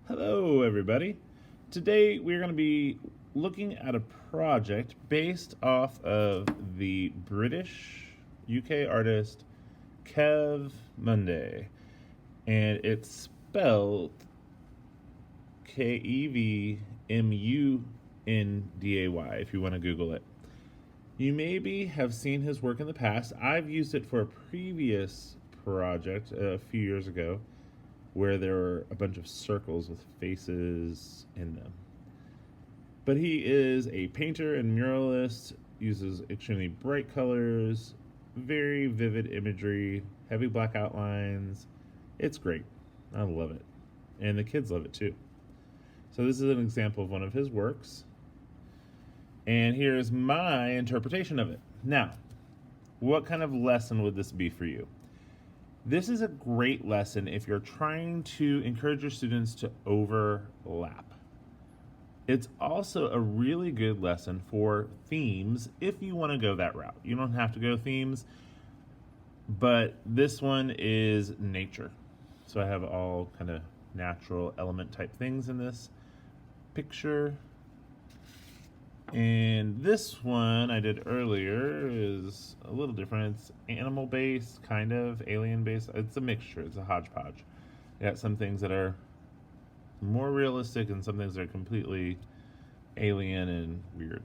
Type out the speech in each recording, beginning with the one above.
Hello, everybody. Today we're going to be looking at a project based off of the British UK artist Kev Munday, and it's spelled Kevmunday if you want to Google it. You maybe have seen his work in the past. I've used it for a previous project a few years ago where there were a bunch of circles with faces in them. But he is a painter and muralist, uses extremely bright colors, very vivid imagery, heavy black outlines. It's great. I love it. And the kids love it too. So this is an example of one of his works. And here's my interpretation of it. Now, what kind of lesson would this be for you? This is a great lesson if you're trying to encourage your students to overlap. It's also a really good lesson for themes if you want to go that route. You don't have to go themes, but this one is nature. So I have all kind of natural element type things in this picture. And this one I did earlier is a little different. It's animal-based, kind of, alien-based. It's a mixture. It's a hodgepodge. You got some things that are more realistic and some things that are completely alien and weird.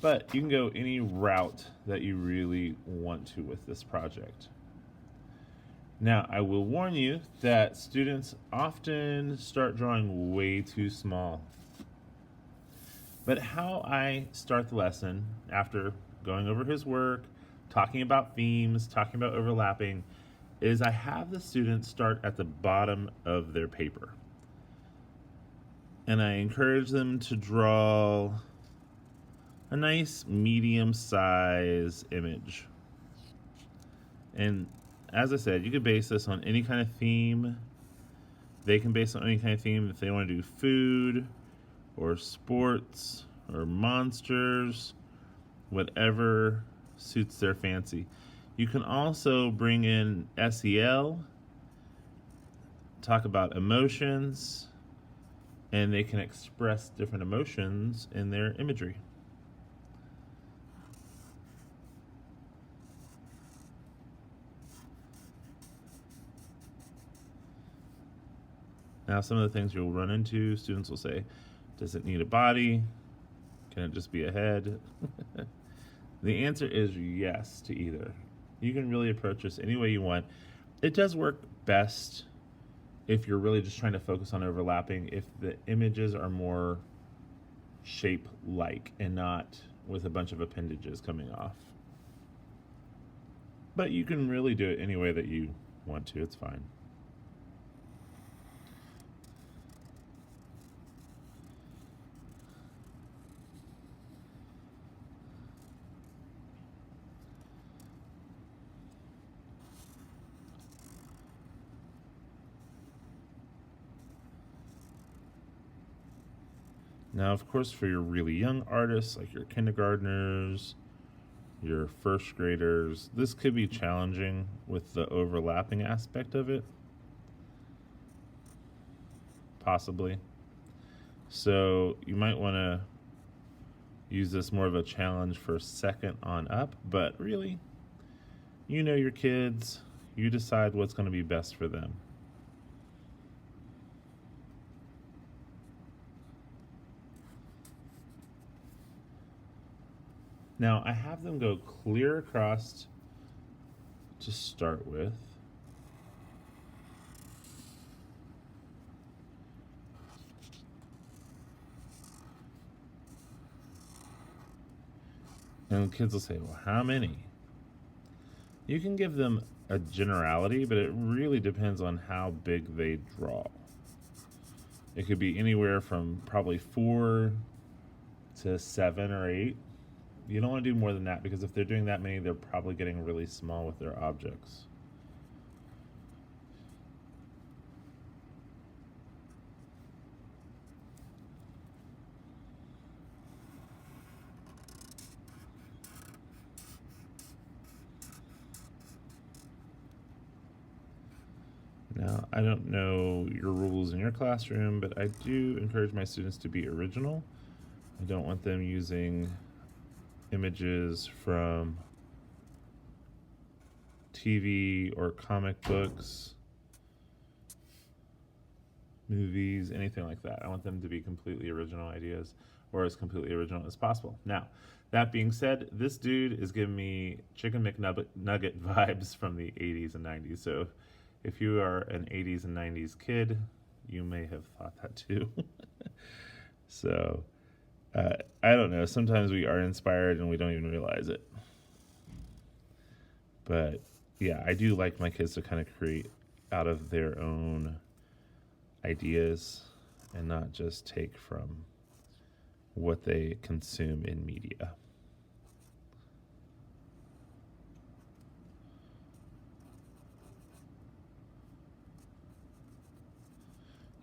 But you can go any route that you really want to with this project. Now, I will warn you that students often start drawing way too small. But how I start the lesson after going over his work, talking about themes, talking about overlapping, is I have the students start at the bottom of their paper. And I encourage them to draw a nice medium size image. And as I said, you could base this on any kind of theme. They can base it on any kind of theme if they want to do food, or sports, or monsters, whatever suits their fancy. You can also bring in SEL, talk about emotions, and they can express different emotions in their imagery. Now, some of the things you'll run into, students will say, does it need a body? Can it just be a head? The answer is yes to either. You can really approach this any way you want. It does work best if you're really just trying to focus on overlapping, if the images are more shape-like and not with a bunch of appendages coming off. But you can really do it any way that you want to. It's fine. Now, of course, for your really young artists, like your kindergartners, your first graders, this could be challenging with the overlapping aspect of it, possibly. So you might want to use this more of a challenge for second on up, but really, you know your kids, you decide what's going to be best for them. Now, I have them go clear across to start with. And the kids will say, well, how many? You can give them a generality, but it really depends on how big they draw. It could be anywhere from probably 4 to 7 or 8. You don't want to do more than that because if they're doing that many, they're probably getting really small with their objects. Now, I don't know your rules in your classroom, but I do encourage my students to be original. I don't want them using images from TV or comic books, movies, anything like that. I want them to be completely original ideas, or as completely original as possible. Now, that being said, this dude is giving me Chicken McNugget vibes from the 80s and 90s. So if you are an 80s and 90s kid, you may have thought that too. So, I don't know. Sometimes we are inspired and we don't even realize it. But yeah, I do like my kids to kind of create out of their own ideas and not just take from what they consume in media.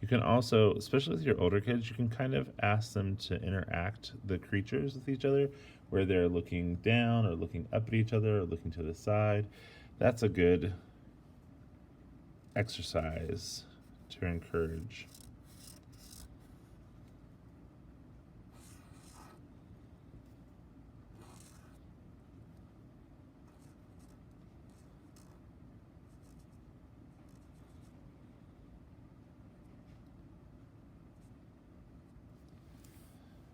You can also, especially with your older kids, you can kind of ask them to interact the creatures with each other, where they're looking down or looking up at each other or looking to the side. That's a good exercise to encourage.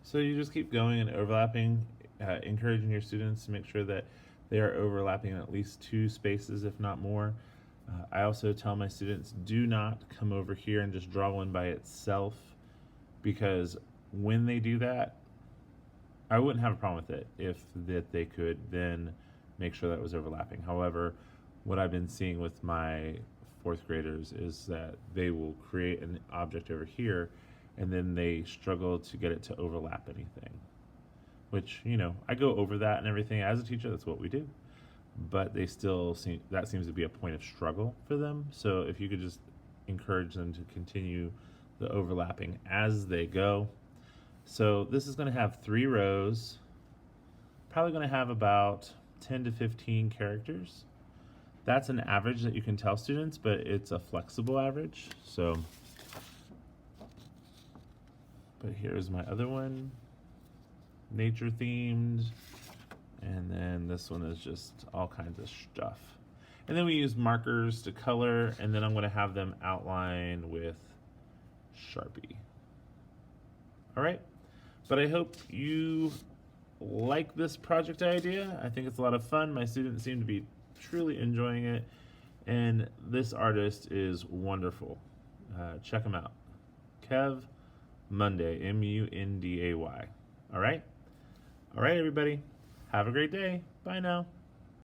So you just keep going and overlapping, encouraging your students to make sure that they are overlapping in at least 2 spaces, if not more. I also tell my students, do not come over here and just draw one by itself, because when they do that, I wouldn't have a problem with it if that they could then make sure that it was overlapping. However, what I've been seeing with my 4th graders is that they will create an object over here and then they struggle to get it to overlap anything. Which, I go over that and everything as a teacher, that's what we do. But they still that seems to be a point of struggle for them. So if you could just encourage them to continue the overlapping as they go. So this is going to have 3 rows, probably going to have about 10 to 15 characters. That's an average that you can tell students, but it's a flexible average. So, but here's my other one, nature themed, and then this one is just all kinds of stuff. And then we use markers to color, and then I'm going to have them outline with Sharpie. All right, but I hope you like this project idea. I think it's a lot of fun. My students seem to be truly enjoying it, and this artist is wonderful. Check him out. Kev Munday, Munday. All right, everybody. Have a great day. Bye now.